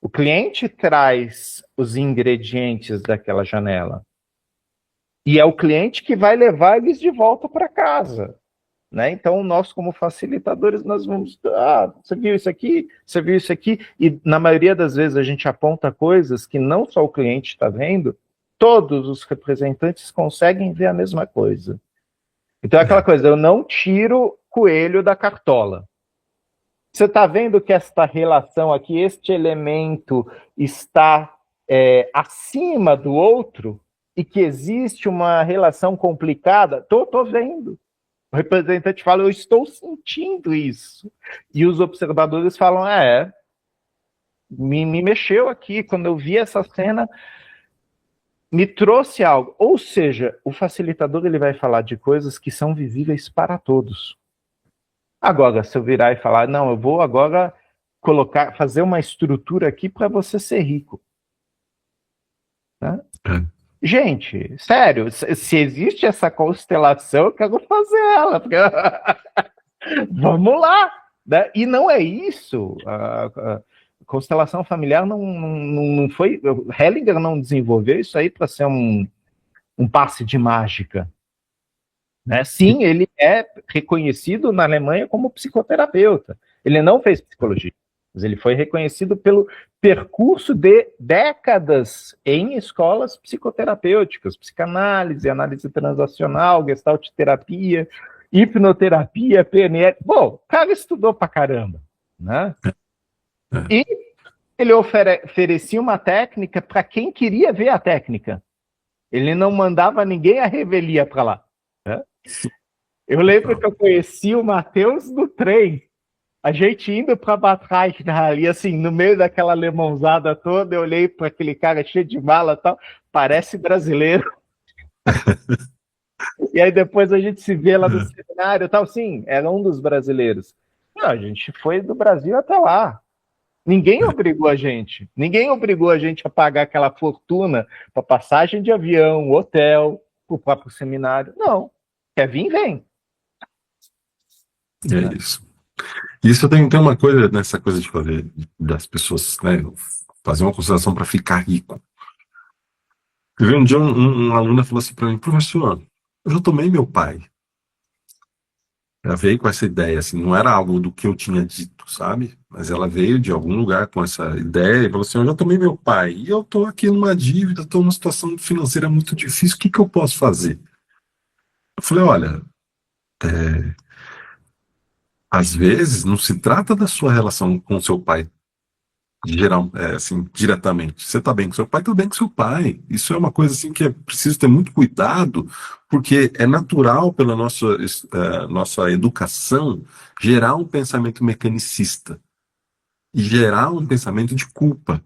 O cliente traz os ingredientes daquela janela. E é o cliente que vai levar eles de volta para casa, né? Então, nós, como facilitadores, nós vamos... você viu isso aqui? Você viu isso aqui? E, na maioria das vezes, a gente aponta coisas que não só o cliente está vendo, todos os representantes conseguem ver a mesma coisa. Então, é aquela coisa, eu não tiro coelho da cartola. Você está vendo que esta relação aqui, este elemento está acima do outro e que existe uma relação complicada? Tô vendo. O representante fala, eu estou sentindo isso. E os observadores falam, me mexeu aqui, quando eu vi essa cena, me trouxe algo. Ou seja, o facilitador ele vai falar de coisas que são visíveis para todos. Agora, se eu virar e falar, não, eu vou agora fazer uma estrutura aqui para você ser rico. Né? Gente, sério, se existe essa constelação, eu quero fazer ela. Porque... Vamos lá! Né? E não é isso. A constelação familiar não foi... Hellinger não desenvolveu isso aí para ser um passe de mágica. Né? Sim, ele é reconhecido na Alemanha como psicoterapeuta. Ele não fez psicologia, mas ele foi reconhecido pelo percurso de décadas em escolas psicoterapêuticas, psicanálise, análise transacional, gestalt terapia, hipnoterapia, PNL. Bom, o cara estudou pra caramba, né? E ele oferecia uma técnica para quem queria ver a técnica. Ele não mandava ninguém a revelia para lá. Né? Eu lembro que eu conheci o Mateus no trem. A gente indo para Batraich, e assim, no meio daquela alemãozada toda, eu olhei para aquele cara cheio de mala e tal, parece brasileiro. E aí depois a gente se vê lá no seminário e tal, sim, era um dos brasileiros. Não, a gente foi do Brasil até lá. Ninguém obrigou a gente. Ninguém obrigou a gente a pagar aquela fortuna para passagem de avião, hotel, para o próprio seminário. Não. Quer vir, vem. É isso. Isso tem uma coisa nessa coisa de fazer das pessoas, né, fazer uma consideração para ficar rico. Um dia um aluno falou assim para mim, professor, eu já tomei meu pai. Ela veio com essa ideia, assim, não era algo do que eu tinha dito, sabe? Mas ela veio de algum lugar com essa ideia e falou assim, eu já tomei meu pai, e eu estou aqui numa dívida, estou numa situação financeira muito difícil, o que eu posso fazer? Eu falei, olha, às vezes não se trata da sua relação com seu pai, geral, assim, diretamente. Você está bem com seu pai, está bem com seu pai. Isso é uma coisa assim que é preciso ter muito cuidado, porque é natural pela nossa educação gerar um pensamento mecanicista e gerar um pensamento de culpa.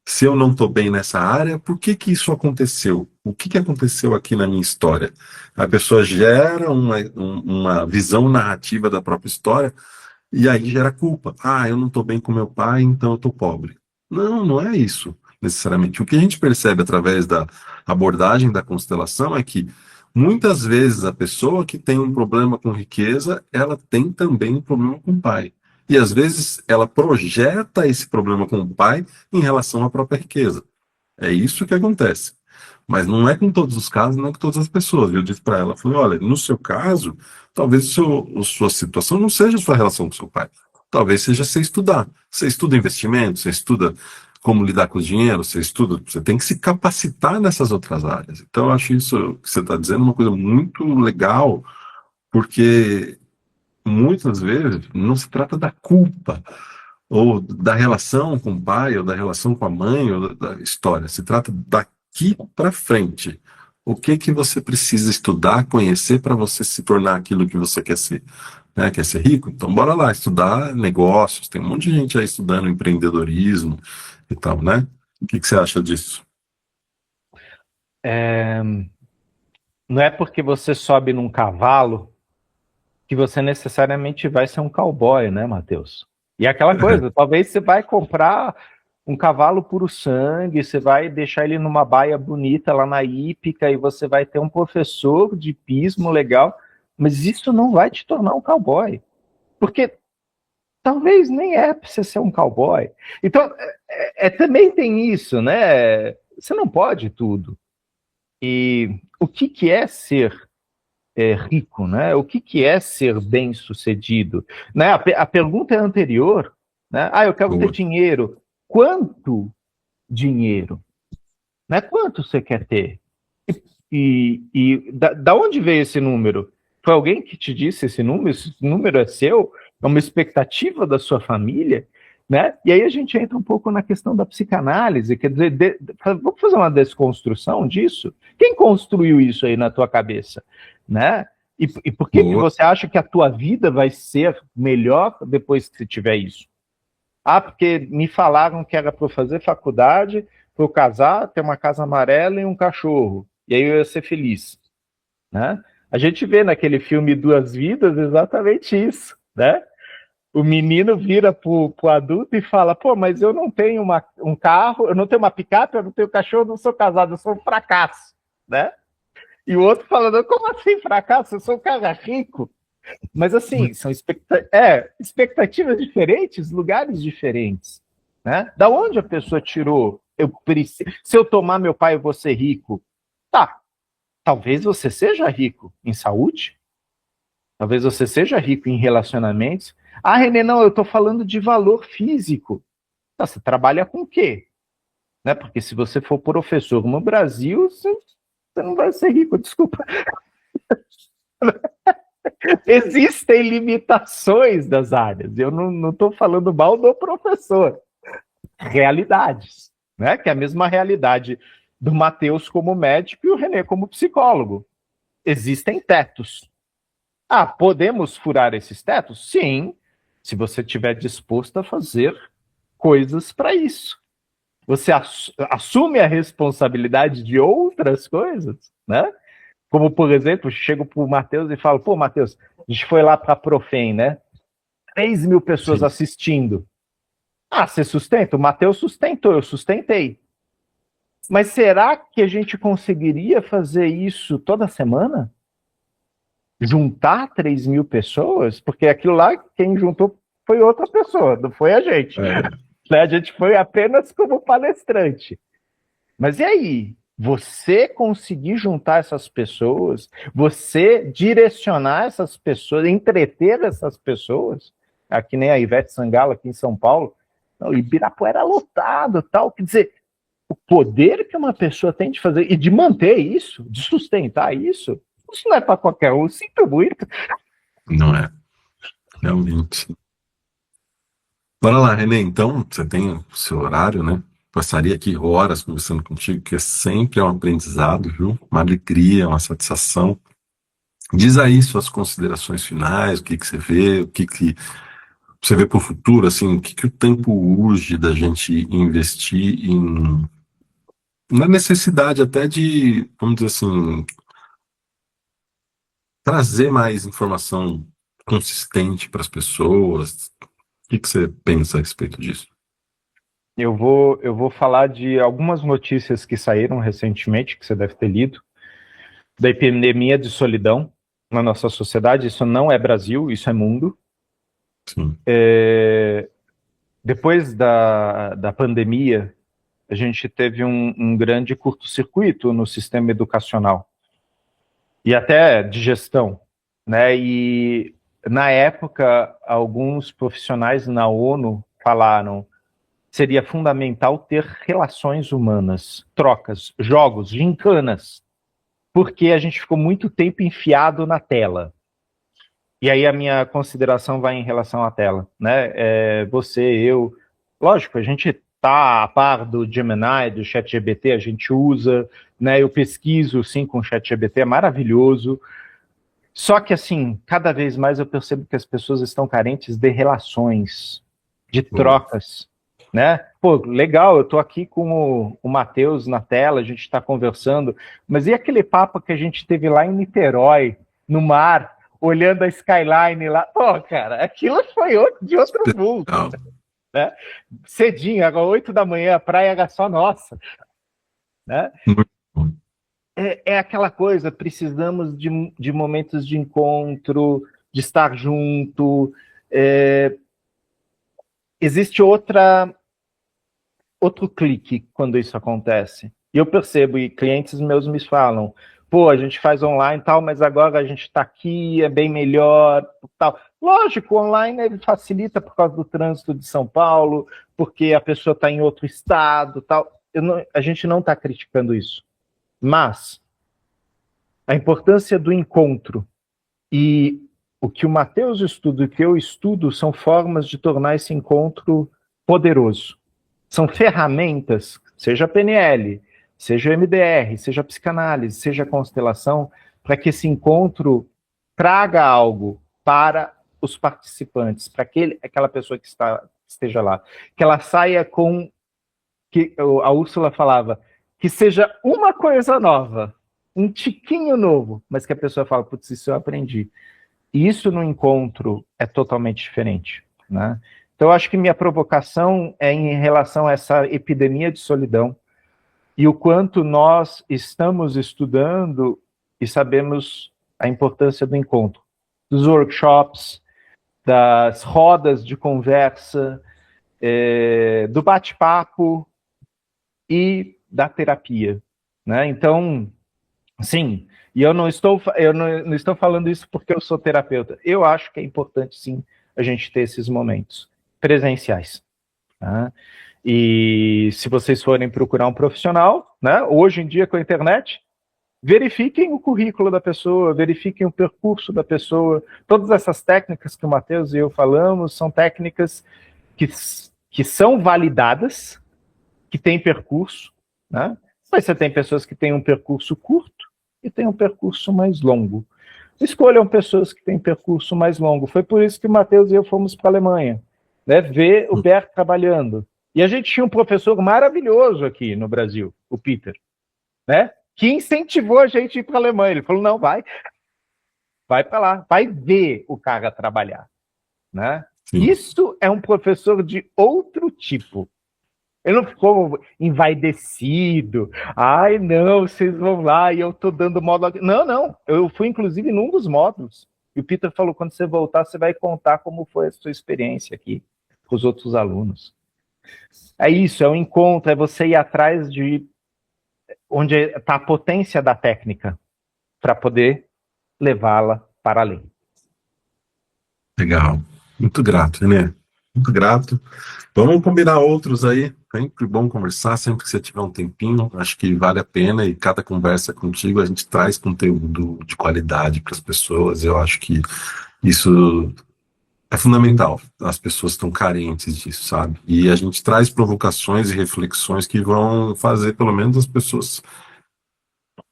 Se eu não estou bem nessa área, por que isso aconteceu? O que aconteceu aqui na minha história? A pessoa gera uma visão narrativa da própria história e aí gera culpa. Eu não estou bem com meu pai, então eu estou pobre. Não, não é isso, necessariamente. O que a gente percebe através da abordagem da constelação é que, muitas vezes, a pessoa que tem um problema com riqueza, ela tem também um problema com o pai. E, às vezes, ela projeta esse problema com o pai em relação à própria riqueza. É isso que acontece. Mas não é com todos os casos, não é com todas as pessoas. Eu disse para ela, falei, olha, no seu caso, talvez a sua situação não seja a sua relação com seu pai. Talvez seja você estudar. Você estuda investimento, você estuda como lidar com o dinheiro, você estuda, você tem que se capacitar nessas outras áreas. Então, eu acho isso que você está dizendo uma coisa muito legal, porque muitas vezes não se trata da culpa, ou da relação com o pai, ou da relação com a mãe, ou da história. Se trata daqui para frente. O que que você precisa estudar, conhecer para você se tornar aquilo que você quer ser? Né? Quer ser rico? Então bora lá estudar negócios. Tem um monte de gente aí estudando empreendedorismo e tal, né? O que que você acha disso? É, não é porque você sobe num cavalo que você necessariamente vai ser um cowboy, né, Matheus? E é aquela coisa, talvez você vai comprar um cavalo puro sangue, você vai deixar ele numa baia bonita lá na hípica e você vai ter um professor de hipismo legal, mas isso não vai te tornar um cowboy. Porque talvez nem é para você ser um cowboy. Então, também tem isso, né? Você não pode tudo. E o que é ser rico, né? O que é ser bem-sucedido? Né? A pergunta é anterior, né? Ah, eu quero ter Boa. dinheiro. Quanto dinheiro? Né? Quanto você quer ter? E da onde veio esse número? Foi alguém que te disse esse número? Esse número é seu? É uma expectativa da sua família? Né? E aí a gente entra um pouco na questão da psicanálise, quer dizer, vamos fazer uma desconstrução disso? Quem construiu isso aí na tua cabeça? Né? E por que Boa. você acha que a tua vida vai ser melhor depois que você tiver isso? Ah, porque me falaram que era para eu fazer faculdade, para eu casar, ter uma casa amarela e um cachorro. E aí eu ia ser feliz. Né? A gente vê naquele filme Duas Vidas exatamente isso. Né? O menino vira pro adulto e fala, pô, mas eu não tenho um carro, eu não tenho uma picape, eu não tenho cachorro, eu não sou casado, eu sou um fracasso. Né? E o outro falando, como assim fracasso? Eu sou um cara rico. Mas assim, são expectativas diferentes, lugares diferentes. Né? Da onde a pessoa tirou? Se eu tomar meu pai, eu vou ser rico. Tá, talvez você seja rico em saúde, talvez você seja rico em relacionamentos. Ah, Renê, não, eu estou falando de valor físico. Tá, você trabalha com o quê? Né? Porque se você for professor no Brasil, você não vai ser rico, desculpa. Existem limitações das áreas. Eu não estou falando mal do professor. Realidades, né? Que é a mesma realidade do Matheus como médico e o Renê como psicólogo. Existem tetos. Ah, podemos furar esses tetos? Sim, se você estiver disposto a fazer coisas para isso. Você assume a responsabilidade de outras coisas, né? Como, por exemplo, chego para o Matheus e falo, pô, Matheus, a gente foi lá para a Profem, né? 3.000 pessoas Sim. assistindo. Ah, você sustenta? O Matheus sustentou, eu sustentei. Mas será que a gente conseguiria fazer isso toda semana? Juntar 3.000 pessoas? Porque aquilo lá, quem juntou foi outra pessoa, não foi a gente. A gente foi apenas como palestrante. Mas e aí? Você conseguir juntar essas pessoas, você direcionar essas pessoas, entreter essas pessoas, aqui nem a Ivete Sangalo aqui em São Paulo, não, Ibirapuera lotado, tal, quer dizer, o poder que uma pessoa tem de fazer e de manter isso, de sustentar isso não é para qualquer um, sinto muito. Não é, realmente. Bora lá, Renê. Então, você tem o seu horário, né? Passaria aqui horas conversando contigo, que sempre é um aprendizado, viu? Uma alegria, uma satisfação. Diz aí suas considerações finais, o que que você vê, o que que você vê para o futuro, assim, o que que o tempo urge da gente investir na necessidade até de, vamos dizer assim, trazer mais informação consistente para as pessoas. O que que você pensa a respeito disso? Eu vou falar de algumas notícias que saíram recentemente, que você deve ter lido, da epidemia de solidão na nossa sociedade. Isso não é Brasil, isso é mundo. Sim. Depois da pandemia, a gente teve um grande curto-circuito no sistema educacional e até de gestão, né? E na época, alguns profissionais na ONU falaram seria fundamental ter relações humanas, trocas, jogos, gincanas, porque a gente ficou muito tempo enfiado na tela. E aí a minha consideração vai em relação à tela, né? Você, eu, lógico, a gente tá a par do Gemini, do ChatGPT, a gente usa, né? Eu pesquiso sim com o ChatGPT, é maravilhoso. Só que assim, cada vez mais eu percebo que as pessoas estão carentes de relações, de trocas, né? Pô, legal, eu tô aqui com o Matheus na tela, a gente está conversando, mas e aquele papo que a gente teve lá em Niterói, no mar, olhando a skyline lá? Pô, cara, aquilo foi de outro mundo, né? Cedinho, agora 8 da manhã, a praia era só nossa, né? É aquela coisa, precisamos de momentos de encontro, de estar junto. Existe outro clique quando isso acontece. E eu percebo, e clientes meus me falam, pô, a gente faz online e tal, mas agora a gente está aqui, é bem melhor, tal. Lógico, o online ele facilita por causa do trânsito de São Paulo, porque a pessoa está em outro estado, tal. A gente não está criticando isso. Mas a importância do encontro e o que o Matheus estuda e o que eu estudo são formas de tornar esse encontro poderoso. São ferramentas, seja PNL, seja MDR, seja psicanálise, seja constelação, para que esse encontro traga algo para os participantes, para aquela pessoa que esteja lá. Que ela saia com, que a Úrsula falava, que seja uma coisa nova, um tiquinho novo, mas que a pessoa fala, putz, isso eu aprendi. E isso no encontro é totalmente diferente, né? Então, eu acho que minha provocação é em relação a essa epidemia de solidão e o quanto nós estamos estudando e sabemos a importância do encontro, dos workshops, das rodas de conversa, do bate-papo e da terapia, né? Então, sim, e eu não estou falando isso porque eu sou terapeuta. Eu acho que é importante, sim, a gente ter esses momentos presenciais. Tá? E se vocês forem procurar um profissional, né, hoje em dia com a internet, verifiquem o currículo da pessoa, verifiquem o percurso da pessoa. Todas essas técnicas que o Matheus e eu falamos são técnicas que são validadas, que têm percurso, né? Mas você tem pessoas que têm um percurso curto e tem um percurso mais longo. Escolham pessoas que têm percurso mais longo. Foi por isso que o Matheus e eu fomos para a Alemanha, né, ver o Bert trabalhando. E a gente tinha um professor maravilhoso aqui no Brasil, o Peter, né, que incentivou a gente a ir para a Alemanha. Ele falou, não, vai para lá, vai ver o cara trabalhar. Né? Isso é um professor de outro tipo. Ele não ficou envaidecido. Ai, não, vocês vão lá e eu tô dando módulo. Não. Eu fui, inclusive, num dos módulos. E o Peter falou, quando você voltar, você vai contar como foi a sua experiência aqui com os outros alunos. É isso, é o encontro, é você ir atrás de onde está a potência da técnica para poder levá-la para além. Legal. Muito grato, né? Muito grato. Vamos combinar outros aí. Sempre bom conversar, sempre que você tiver um tempinho. Acho que vale a pena e cada conversa contigo a gente traz conteúdo de qualidade para as pessoas. Eu acho que isso é fundamental. As pessoas estão carentes disso, sabe? E a gente traz provocações e reflexões que vão fazer, pelo menos, as pessoas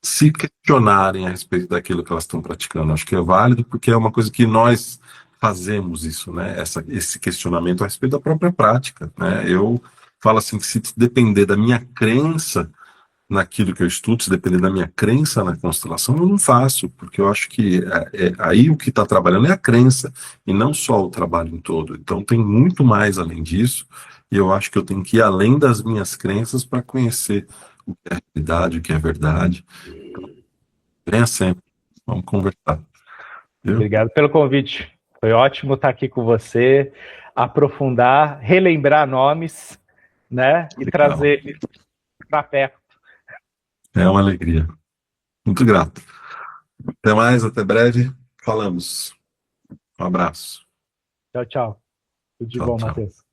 se questionarem a respeito daquilo que elas estão praticando. Acho que é válido porque é uma coisa que nós fazemos isso, né? Esse questionamento a respeito da própria prática, né? Eu falo assim que se depender da minha crença naquilo que eu estudo, se depender da minha crença na constelação, eu não faço, porque eu acho que aí o que está trabalhando é a crença e não só o trabalho em todo. Então tem muito mais além disso e eu acho que eu tenho que ir além das minhas crenças para conhecer o que é realidade, o que é verdade. Venha sempre, vamos conversar. Viu? Obrigado pelo convite. Foi ótimo estar aqui com você, aprofundar, relembrar nomes, né? E trazer para perto. É uma alegria. Muito grato. Até mais, até breve. Falamos. Um abraço. Tchau, tchau. Tudo de Tchau, bom, tchau. Matheus.